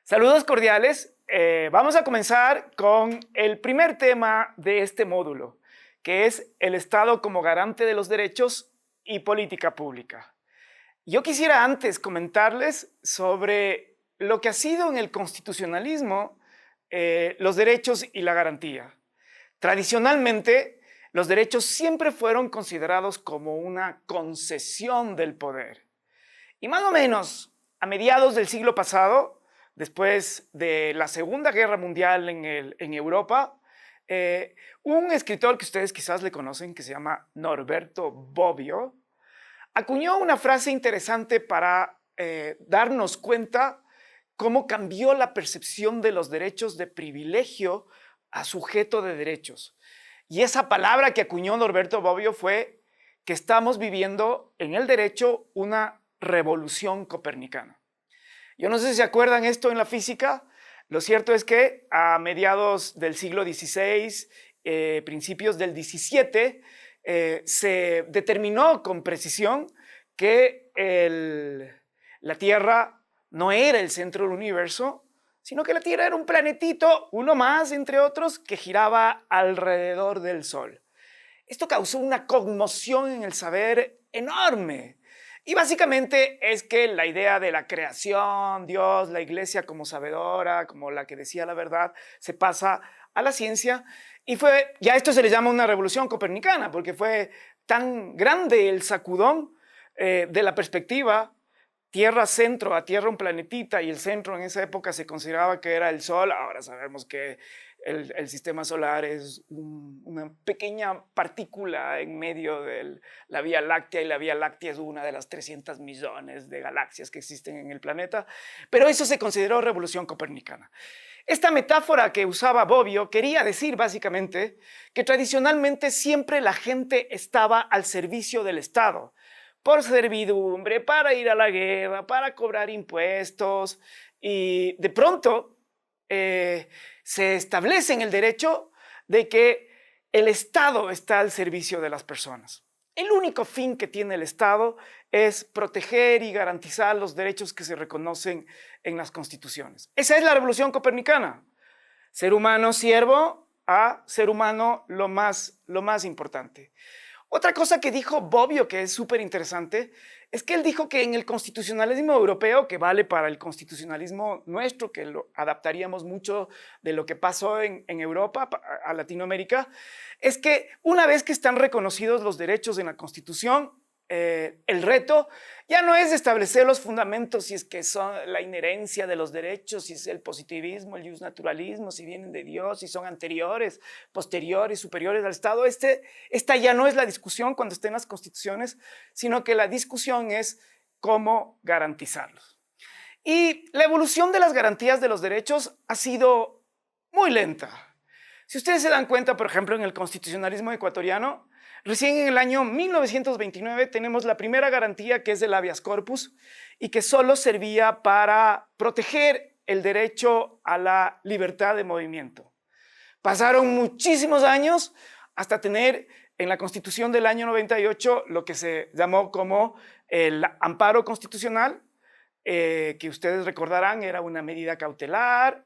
Saludos cordiales. Vamos a comenzar con el primer tema de este módulo, que es el Estado como garante de los derechos y política pública. Yo quisiera antes comentarles sobre lo que ha sido en el constitucionalismo los derechos y la garantía. Tradicionalmente, los derechos siempre fueron considerados como una concesión del poder. Y más o menos a mediados del siglo pasado, después de la Segunda Guerra Mundial en Europa, un escritor que ustedes quizás le conocen, que se llama Norberto Bobbio, acuñó una frase interesante para darnos cuenta cómo cambió la percepción de los derechos de privilegio a sujeto de derechos. Y esa palabra que acuñó Norberto Bobbio fue que estamos viviendo en el derecho una revolución copernicana. Yo no sé si se acuerdan esto en la física. Lo cierto es que a mediados del siglo XVI, principios del XVII, se determinó con precisión que la Tierra no era el centro del universo, sino que la Tierra era un planetito, uno más entre otros, que giraba alrededor del Sol. Esto causó una conmoción en el saber enorme. Y básicamente es que la idea de la creación, Dios, la iglesia como sabedora, como la que decía la verdad, se pasa a la ciencia. Y ya esto se le llama una revolución copernicana, porque fue tan grande el sacudón de la perspectiva Tierra-centro, a Tierra un planetita, y el centro en esa época se consideraba que era el Sol. Ahora sabemos que el sistema solar es una pequeña partícula en medio de la Vía Láctea, y la Vía Láctea es una de las 300 millones de galaxias que existen en el planeta, pero eso se consideró revolución copernicana. Esta metáfora que usaba Bobbio quería decir básicamente que tradicionalmente siempre la gente estaba al servicio del Estado, por servidumbre, para ir a la guerra, para cobrar impuestos, y de pronto se establece en el derecho de que el Estado está al servicio de las personas. El único fin que tiene el Estado es proteger y garantizar los derechos que se reconocen en las constituciones. Esa es la revolución copernicana. Ser humano siervo a ser humano lo más importante. Otra cosa que dijo Bobbio, que es súper interesante, es que él dijo que en el constitucionalismo europeo, que vale para el constitucionalismo nuestro, que lo adaptaríamos mucho de lo que pasó en Europa a Latinoamérica, es que una vez que están reconocidos los derechos en la Constitución, el reto ya no es establecer los fundamentos, si es que son la inherencia de los derechos, si es el positivismo, el justnaturalismo, si vienen de Dios, si son anteriores, posteriores, superiores al Estado. Esta ya no es la discusión cuando estén las constituciones, sino que la discusión es cómo garantizarlos. Y la evolución de las garantías de los derechos ha sido muy lenta. Si ustedes se dan cuenta, por ejemplo, en el constitucionalismo ecuatoriano, recién en el año 1929 tenemos la primera garantía, que es el habeas corpus, y que solo servía para proteger el derecho a la libertad de movimiento. Pasaron muchísimos años hasta tener en la Constitución del año 98 lo que se llamó como el amparo constitucional, que ustedes recordarán era una medida cautelar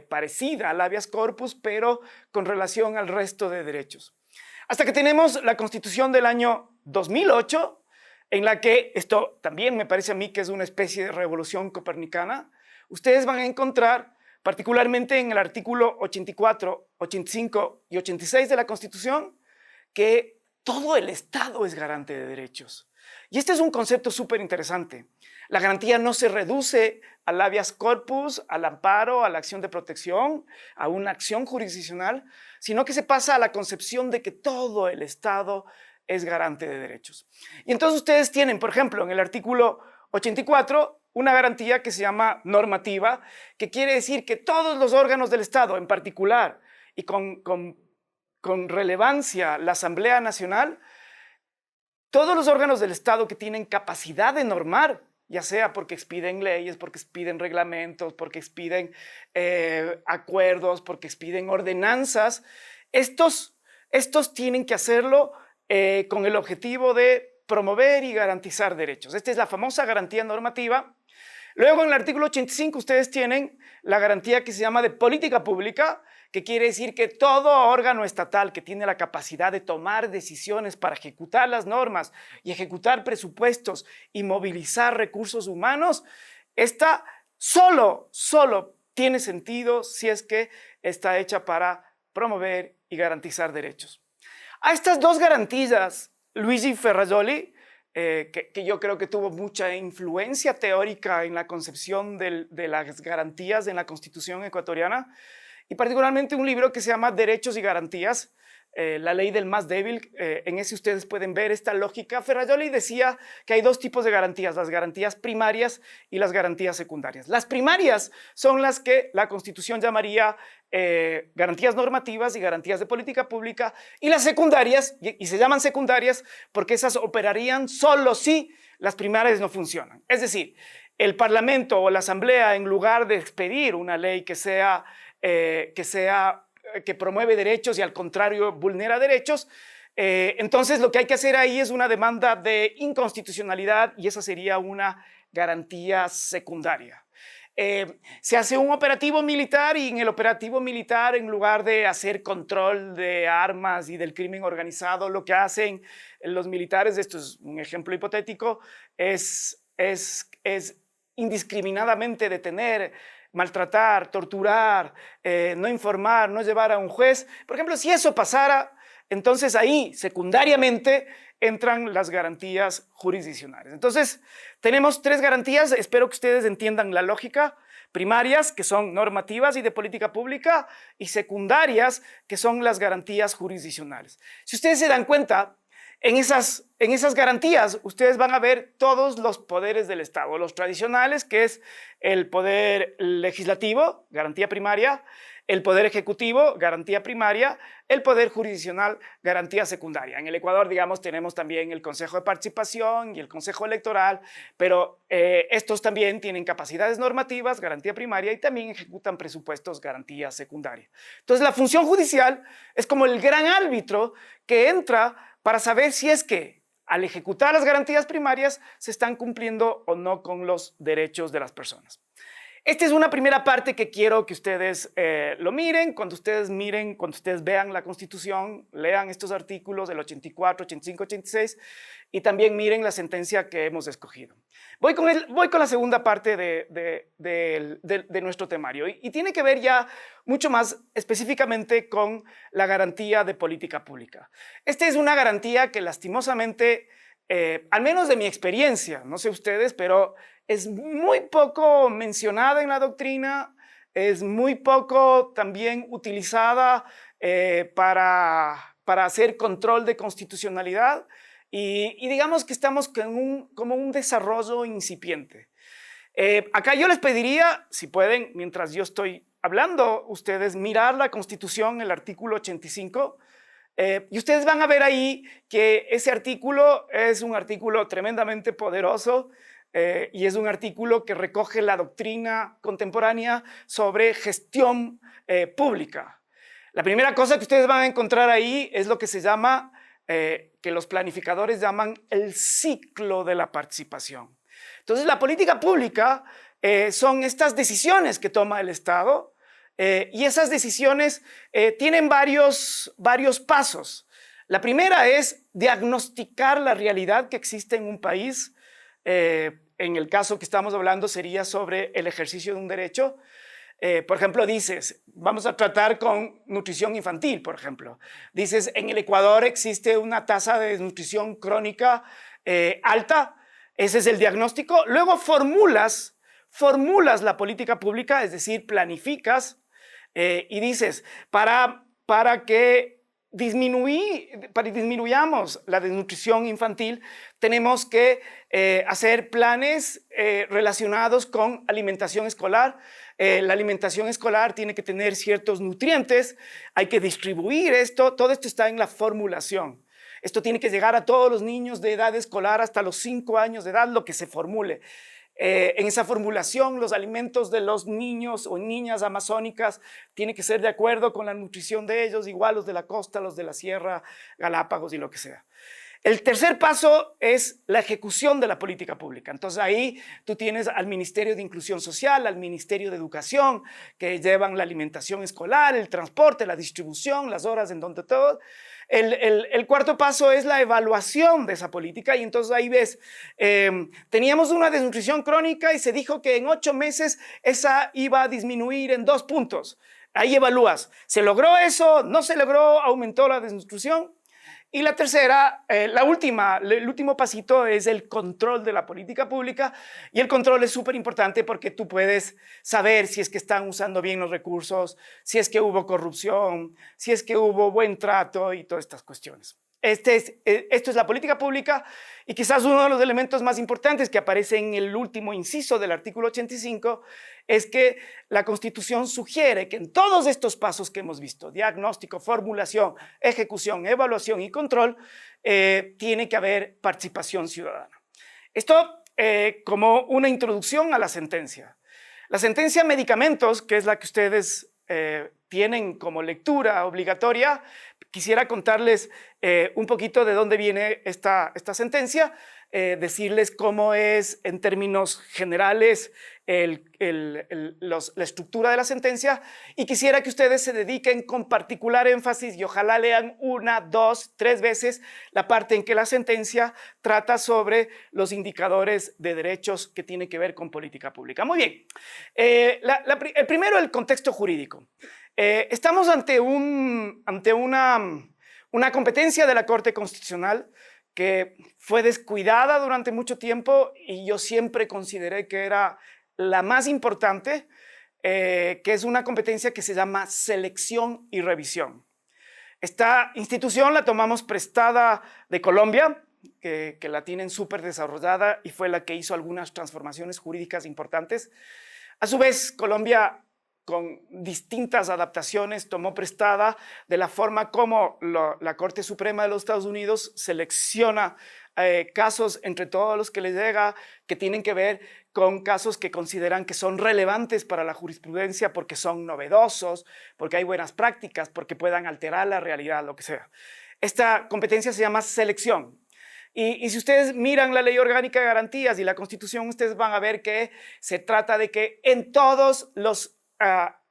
parecida al habeas corpus, pero con relación al resto de derechos. Hasta que tenemos la Constitución del año 2008, en la que, esto también me parece a mí que es una especie de revolución copernicana, ustedes van a encontrar, particularmente en el artículo 84, 85 y 86 de la Constitución, que todo el Estado es garante de derechos. Y este es un concepto súper interesante. La garantía no se reduce al habeas corpus, al amparo, a la acción de protección, a una acción jurisdiccional, sino que se pasa a la concepción de que todo el Estado es garante de derechos. Y entonces ustedes tienen, por ejemplo, en el artículo 84, una garantía que se llama normativa, que quiere decir que todos los órganos del Estado, en particular, y con relevancia la Asamblea Nacional, todos los órganos del Estado que tienen capacidad de normar, ya sea porque expiden leyes, porque expiden reglamentos, porque expiden acuerdos, porque expiden ordenanzas, estos tienen que hacerlo con el objetivo de promover y garantizar derechos. Esta es la famosa garantía normativa. Luego en el artículo 85 ustedes tienen la garantía que se llama de política pública, que quiere decir que todo órgano estatal que tiene la capacidad de tomar decisiones para ejecutar las normas y ejecutar presupuestos y movilizar recursos humanos, esta solo tiene sentido si es que está hecha para promover y garantizar derechos. A estas dos garantías, Luigi Ferrajoli, que yo creo que tuvo mucha influencia teórica en la concepción de las garantías en la Constitución ecuatoriana, y particularmente un libro que se llama Derechos y Garantías, la ley del más débil. En ese ustedes pueden ver esta lógica. Ferrajoli decía que hay dos tipos de garantías, las garantías primarias y las garantías secundarias. Las primarias son las que la Constitución llamaría garantías normativas y garantías de política pública, y las secundarias, y se llaman secundarias porque esas operarían solo si las primarias no funcionan. Es decir, el Parlamento o la Asamblea, en lugar de expedir una ley que promueve derechos y al contrario vulnera derechos, entonces lo que hay que hacer ahí es una demanda de inconstitucionalidad, y esa sería una garantía secundaria. Se hace un operativo militar, y en el operativo militar, en lugar de hacer control de armas y del crimen organizado, lo que hacen los militares, esto es un ejemplo hipotético, es indiscriminadamente detener, maltratar, torturar, no informar, no llevar a un juez. Por ejemplo, si eso pasara, entonces ahí secundariamente entran las garantías jurisdiccionales. Entonces tenemos tres garantías, espero que ustedes entiendan la lógica: primarias, que son normativas y de política pública, y secundarias, que son las garantías jurisdiccionales. Si ustedes se dan cuenta, en esas garantías ustedes van a ver todos los poderes del Estado, los tradicionales, que es el poder legislativo, garantía primaria; el poder ejecutivo, garantía primaria; el poder jurisdiccional, garantía secundaria. En el Ecuador, digamos, tenemos también el Consejo de Participación y el Consejo Electoral, pero estos también tienen capacidades normativas, garantía primaria, y también ejecutan presupuestos, garantía secundaria. Entonces, la función judicial es como el gran árbitro que entra para saber si es que al ejecutar las garantías primarias se están cumpliendo o no con los derechos de las personas. Esta es una primera parte que quiero que ustedes lo miren. Cuando ustedes vean la Constitución, lean estos artículos del 84, 85, 86, y también miren la sentencia que hemos escogido. Voy con la segunda parte de nuestro temario, y tiene que ver ya mucho más específicamente con la garantía de política pública. Esta es una garantía que lastimosamente, al menos de mi experiencia, no sé ustedes, pero es muy poco mencionada en la doctrina, es muy poco también utilizada para hacer control de constitucionalidad, y digamos que estamos como un desarrollo incipiente. Acá yo les pediría, si pueden, mientras yo estoy hablando, ustedes mirar la Constitución, el artículo 85, y ustedes van a ver ahí que ese artículo es un artículo tremendamente poderoso, y es un artículo que recoge la doctrina contemporánea sobre gestión pública. La primera cosa que ustedes van a encontrar ahí es lo que se llama, que los planificadores llaman el ciclo de la participación. Entonces, la política pública son estas decisiones que toma el Estado, y esas decisiones tienen varios pasos. La primera es diagnosticar la realidad que existe en un país. En el caso que estamos hablando sería sobre el ejercicio de un derecho. Por ejemplo, dices, vamos a tratar con nutrición infantil, por ejemplo. Dices, en el Ecuador existe una tasa de desnutrición crónica alta. Ese es el diagnóstico. Luego formulas la política pública, es decir, planificas, y dices, para que disminuyamos la desnutrición infantil, tenemos que hacer planes relacionados con alimentación escolar. La alimentación escolar tiene que tener ciertos nutrientes, hay que distribuir esto, todo esto está en la formulación. Esto tiene que llegar a todos los niños de edad escolar hasta los 5 años de edad, lo que se formule. En esa formulación, los alimentos de los niños o niñas amazónicas tienen que ser de acuerdo con la nutrición de ellos, igual los de la costa, los de la sierra, Galápagos y lo que sea. El tercer paso es la ejecución de la política pública. Entonces ahí tú tienes al Ministerio de Inclusión Social, al Ministerio de Educación, que llevan la alimentación escolar, el transporte, la distribución, las horas en donde todo. El cuarto paso es la evaluación de esa política y entonces ahí ves, teníamos una desnutrición crónica y se dijo que en 8 meses esa iba a disminuir en 2 puntos. Ahí evalúas, ¿se logró eso? ¿No se logró? ¿Aumentó la desnutrición? Y la tercera, el último pasito es el control de la política pública y el control es súper importante porque tú puedes saber si es que están usando bien los recursos, si es que hubo corrupción, si es que hubo buen trato y todas estas cuestiones. Esto es la política pública y quizás uno de los elementos más importantes que aparece en el último inciso del artículo 85 es que la Constitución sugiere que en todos estos pasos que hemos visto, diagnóstico, formulación, ejecución, evaluación y control, tiene que haber participación ciudadana. Esto como una introducción a la sentencia. La sentencia Medicamentos, que es la que ustedes tienen como lectura obligatoria, quisiera contarles un poquito de dónde viene esta sentencia, decirles cómo es en términos generales la estructura de la sentencia y quisiera que ustedes se dediquen con particular énfasis y ojalá lean 1, 2, 3 veces la parte en que la sentencia trata sobre los indicadores de derechos que tiene que ver con política pública. Muy bien, el primero, el contexto jurídico. Estamos ante una competencia de la Corte Constitucional que fue descuidada durante mucho tiempo y yo siempre consideré que era la más importante, que es una competencia que se llama selección y revisión. Esta institución la tomamos prestada de Colombia, que la tienen súper desarrollada y fue la que hizo algunas transformaciones jurídicas importantes. A su vez, Colombia, con distintas adaptaciones, tomó prestada de la forma como la Corte Suprema de los Estados Unidos selecciona casos entre todos los que les llega, que tienen que ver con casos que consideran que son relevantes para la jurisprudencia porque son novedosos, porque hay buenas prácticas, porque puedan alterar la realidad, lo que sea. Esta competencia se llama selección. Y si ustedes miran la Ley Orgánica de Garantías y la Constitución, ustedes van a ver que se trata de que en todos los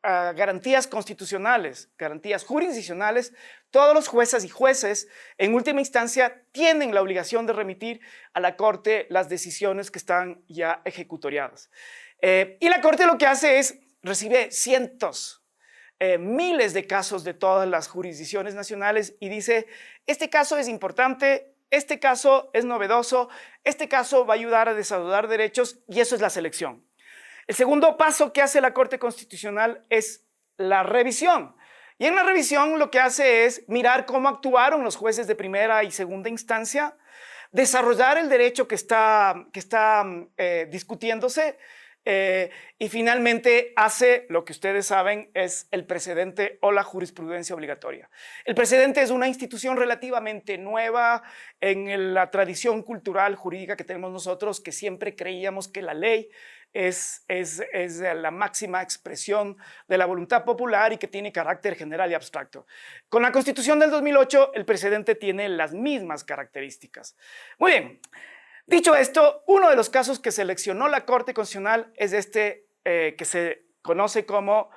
garantías constitucionales, garantías jurisdiccionales, todos los jueces y jueces en última instancia tienen la obligación de remitir a la Corte las decisiones que están ya ejecutoriadas. Y la Corte lo que hace es recibe cientos, miles de casos de todas las jurisdicciones nacionales y dice, este caso es importante, este caso es novedoso, este caso va a ayudar a desarrollar derechos y eso es la selección. El segundo paso que hace la Corte Constitucional es la revisión. Y en la revisión lo que hace es mirar cómo actuaron los jueces de primera y segunda instancia, desarrollar el derecho que está discutiéndose y finalmente hace lo que ustedes saben es el precedente o la jurisprudencia obligatoria. El precedente es una institución relativamente nueva en la tradición cultural jurídica que tenemos nosotros, que siempre creíamos que la ley es la máxima expresión de la voluntad popular y que tiene carácter general y abstracto. Con la Constitución del 2008, el precedente tiene las mismas características. Muy bien, dicho esto, uno de los casos que seleccionó la Corte Constitucional es que se conoce como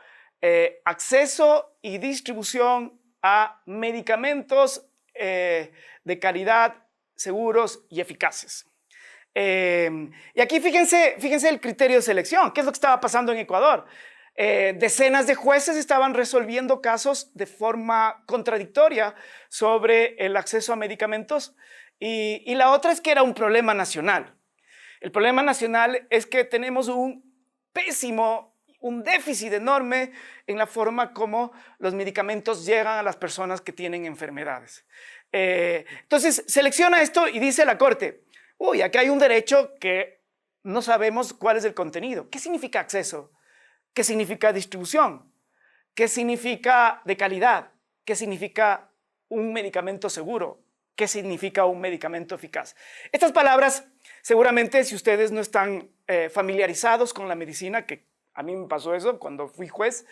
acceso y distribución a medicamentos de calidad, seguros y eficaces. Y aquí fíjense el criterio de selección. ¿Qué es lo que estaba pasando en Ecuador? Decenas de jueces estaban resolviendo casos de forma contradictoria sobre el acceso a medicamentos y la otra es que era un problema nacional. El problema nacional es que tenemos un déficit enorme en la forma como los medicamentos llegan a las personas que tienen enfermedades. Entonces selecciona esto y dice la Corte, uy, aquí hay un derecho que no sabemos cuál es el contenido. ¿Qué significa acceso? ¿Qué significa distribución? ¿Qué significa de calidad? ¿Qué significa un medicamento seguro? ¿Qué significa un medicamento eficaz? Estas palabras, seguramente, si ustedes no están familiarizados con la medicina, que A mí me pasó eso cuando fui juez.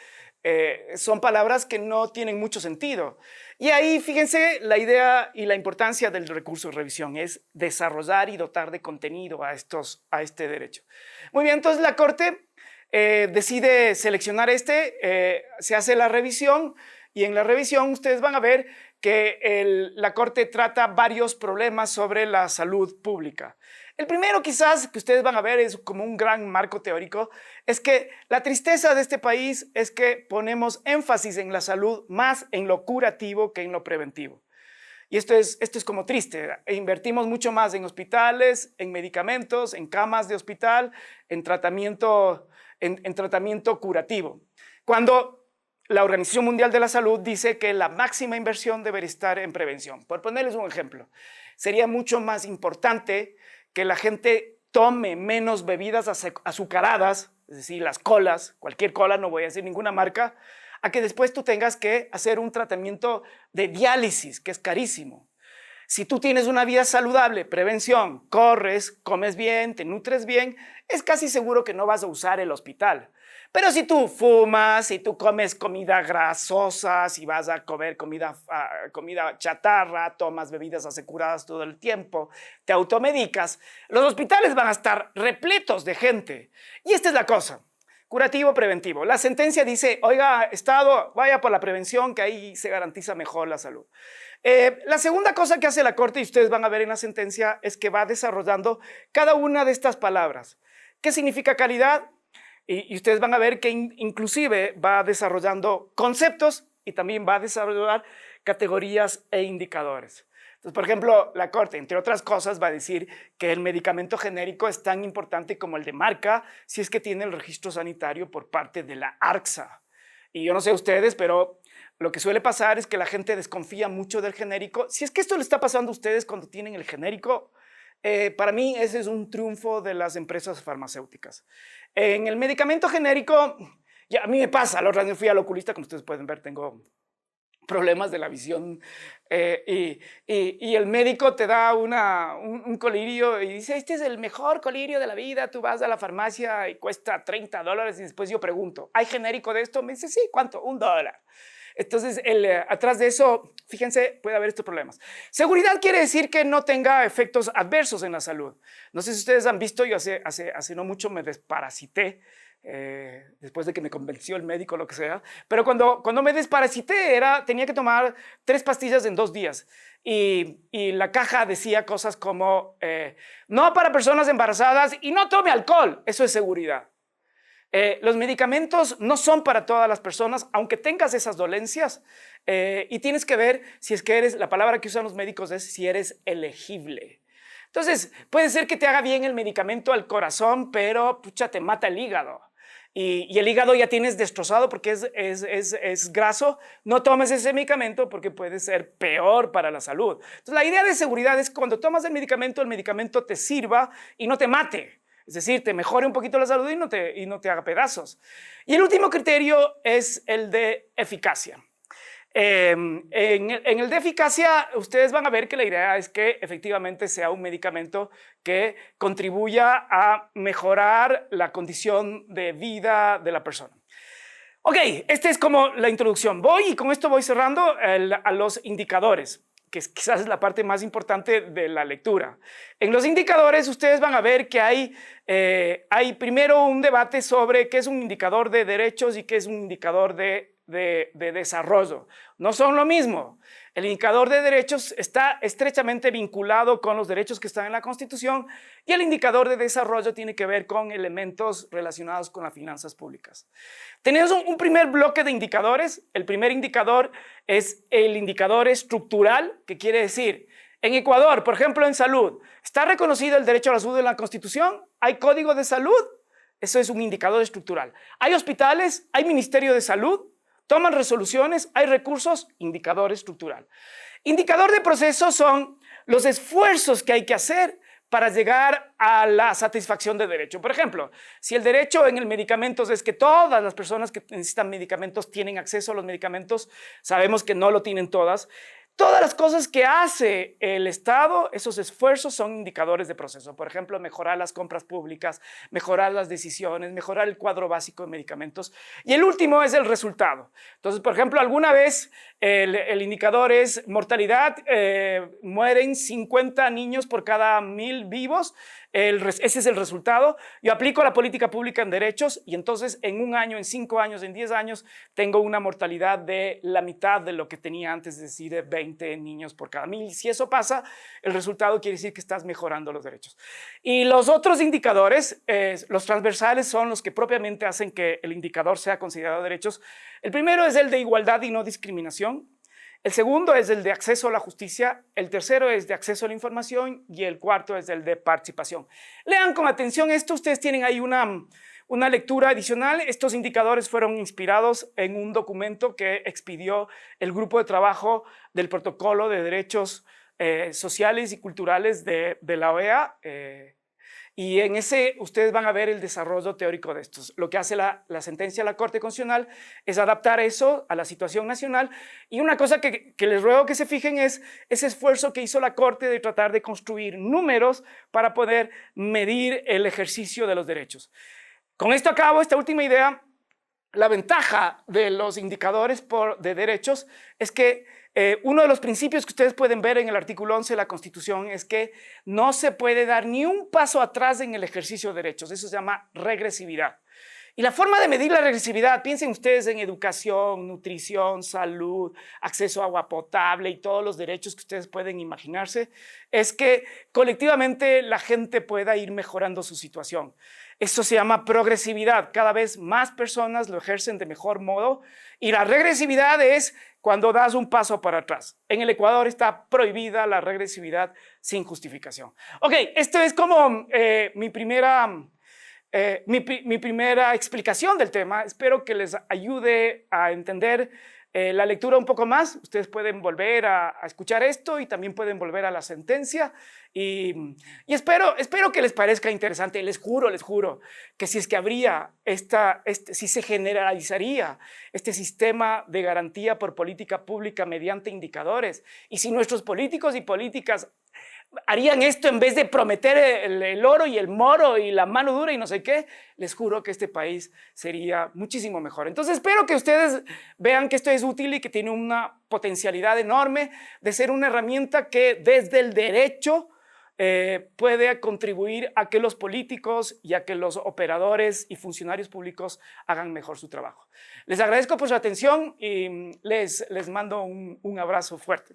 Son palabras que no tienen mucho sentido. Y ahí, fíjense, la idea y la importancia del recurso de revisión es desarrollar y dotar de contenido a este derecho. Muy bien, entonces la Corte decide seleccionar se hace la revisión y en la revisión ustedes van a ver que la Corte trata varios problemas sobre la salud pública. El primero quizás que ustedes van a ver es como un gran marco teórico, es que la tristeza de este país es que ponemos énfasis en la salud más en lo curativo que en lo preventivo. Y esto es como triste. Invertimos mucho más en hospitales, en medicamentos, en camas de hospital, en tratamiento curativo. Cuando la Organización Mundial de la Salud dice que la máxima inversión debería estar en prevención. Por ponerles un ejemplo, sería mucho más importante que la gente tome menos bebidas azucaradas, es decir, las colas, cualquier cola, no voy a decir ninguna marca, a que después tú tengas que hacer un tratamiento de diálisis, que es carísimo. Si tú tienes una vida saludable, prevención, corres, comes bien, te nutres bien, es casi seguro que no vas a usar el hospital. Pero si tú fumas, si tú comes comida grasosa, si vas a comer comida chatarra, tomas bebidas aseguradas todo el tiempo, te automedicas, los hospitales van a estar repletos de gente. Y esta es la cosa. Curativo, preventivo. La sentencia dice, oiga, Estado, vaya por la prevención, que ahí se garantiza mejor la salud. La segunda cosa que hace la Corte, y ustedes van a ver en la sentencia, es que va desarrollando cada una de estas palabras. ¿Qué significa calidad? Y ustedes van a ver que inclusive va desarrollando conceptos y también va a desarrollar categorías e indicadores. Entonces, por ejemplo, la Corte, entre otras cosas, va a decir que el medicamento genérico es tan importante como el de marca si es que tiene el registro sanitario por parte de la ARCSA. Y yo no sé ustedes, pero lo que suele pasar es que la gente desconfía mucho del genérico. Si es que esto le está pasando a ustedes cuando tienen el genérico, para mí ese es un triunfo de las empresas farmacéuticas. En el medicamento genérico, ya a mí me pasa, la otra vez fui al oculista, como ustedes pueden ver, tengo problemas de la visión y el médico te da un colirio y dice, este es el mejor colirio de la vida, tú vas a la farmacia y cuesta $30 y después yo pregunto, ¿hay genérico de esto? Me dice, sí, ¿cuánto? $1. Entonces, atrás de eso, fíjense, puede haber estos problemas. Seguridad quiere decir que no tenga efectos adversos en la salud. No sé si ustedes han visto, yo hace no mucho me desparasité, después de que me convenció el médico, lo que sea, pero cuando me desparasité tenía que tomar 3 pastillas en 2 días y la caja decía cosas como no para personas embarazadas y no tome alcohol, eso es seguridad. Los medicamentos no son para todas las personas, aunque tengas esas dolencias, y tienes que ver si es que la palabra que usan los médicos es si eres elegible. Entonces, puede ser que te haga bien el medicamento al corazón, pero pucha, te mata el hígado. Y el hígado ya tienes destrozado porque es graso. No tomes ese medicamento porque puede ser peor para la salud. Entonces, la idea de seguridad es que cuando tomas el medicamento te sirva y no te mate. Es decir, te mejore un poquito la salud y no te haga pedazos. Y el último criterio es el de eficacia. En el de eficacia, ustedes van a ver que la idea es que efectivamente sea un medicamento que contribuya a mejorar la condición de vida de la persona. Ok, esta es como la introducción. Y con esto voy cerrando a los indicadores, que quizás es la parte más importante de la lectura. En los indicadores ustedes van a ver que hay primero un debate sobre qué es un indicador de derechos y qué es un indicador de desarrollo. No son lo mismo. El indicador de derechos está estrechamente vinculado con los derechos que están en la Constitución y el indicador de desarrollo tiene que ver con elementos relacionados con las finanzas públicas. Tenemos un primer bloque de indicadores. El primer indicador es el indicador estructural, que quiere decir, en Ecuador, por ejemplo, en salud, ¿está reconocido el derecho a la salud en la Constitución? ¿Hay código de salud? Eso es un indicador estructural. ¿Hay hospitales? ¿Hay ministerio de salud? ¿Toman resoluciones? ¿Hay recursos? Indicador estructural. Indicador de proceso son los esfuerzos que hay que hacer para llegar a la satisfacción de derecho. Por ejemplo, si el derecho en el medicamentos es que todas las personas que necesitan medicamentos tienen acceso a los medicamentos, sabemos que no lo tienen todas. Todas las cosas que hace el Estado, esos esfuerzos son indicadores de proceso. Por ejemplo, mejorar las compras públicas, mejorar las decisiones, mejorar el cuadro básico de medicamentos. Y el último es el resultado. Entonces, por ejemplo, alguna vez el indicador es mortalidad, mueren 50 niños por cada 1000 vivos. Ese es el resultado. Yo aplico la política pública en derechos y entonces en un año, en 5 años, en 10 años, tengo una mortalidad de la mitad de lo que tenía antes, es decir, de 20 niños por cada 1000. Si eso pasa, el resultado quiere decir que estás mejorando los derechos. Y los otros indicadores, los transversales, son los que propiamente hacen que el indicador sea considerado derechos. El primero es el de igualdad y no discriminación. El segundo es el de acceso a la justicia, el tercero es de acceso a la información y el cuarto es el de participación. Lean con atención esto, ustedes tienen ahí una lectura adicional. Estos indicadores fueron inspirados en un documento que expidió el grupo de trabajo del Protocolo de Derechos Sociales y Culturales de la OEA. Y en ese ustedes van a ver el desarrollo teórico de estos. Lo que hace la sentencia de la Corte Constitucional es adaptar eso a la situación nacional. Y una cosa que les ruego que se fijen es ese esfuerzo que hizo la Corte de tratar de construir números para poder medir el ejercicio de los derechos. Con esto acabo esta última idea. La ventaja de los indicadores de derechos es que uno de los principios que ustedes pueden ver en el artículo 11 de la Constitución es que no se puede dar ni un paso atrás en el ejercicio de derechos. Eso se llama regresividad. Y la forma de medir la regresividad, piensen ustedes en educación, nutrición, salud, acceso a agua potable y todos los derechos que ustedes pueden imaginarse, es que colectivamente la gente pueda ir mejorando su situación. Eso se llama progresividad. Cada vez más personas lo ejercen de mejor modo y la regresividad es cuando das un paso para atrás. En el Ecuador está prohibida la regresividad sin justificación. Ok, esto es como mi primera explicación del tema. Espero que les ayude a entender la lectura un poco más. Ustedes pueden volver a escuchar esto y también pueden volver a la sentencia. Y espero que les parezca interesante. Les juro que si es que habría si se generalizaría este sistema de garantía por política pública mediante indicadores, y si nuestros políticos y políticas harían esto en vez de prometer el oro y el moro y la mano dura y no sé qué, les juro que este país sería muchísimo mejor. Entonces espero que ustedes vean que esto es útil y que tiene una potencialidad enorme de ser una herramienta que desde el derecho puede contribuir a que los políticos y a que los operadores y funcionarios públicos hagan mejor su trabajo. Les agradezco por su atención y les mando un abrazo fuerte.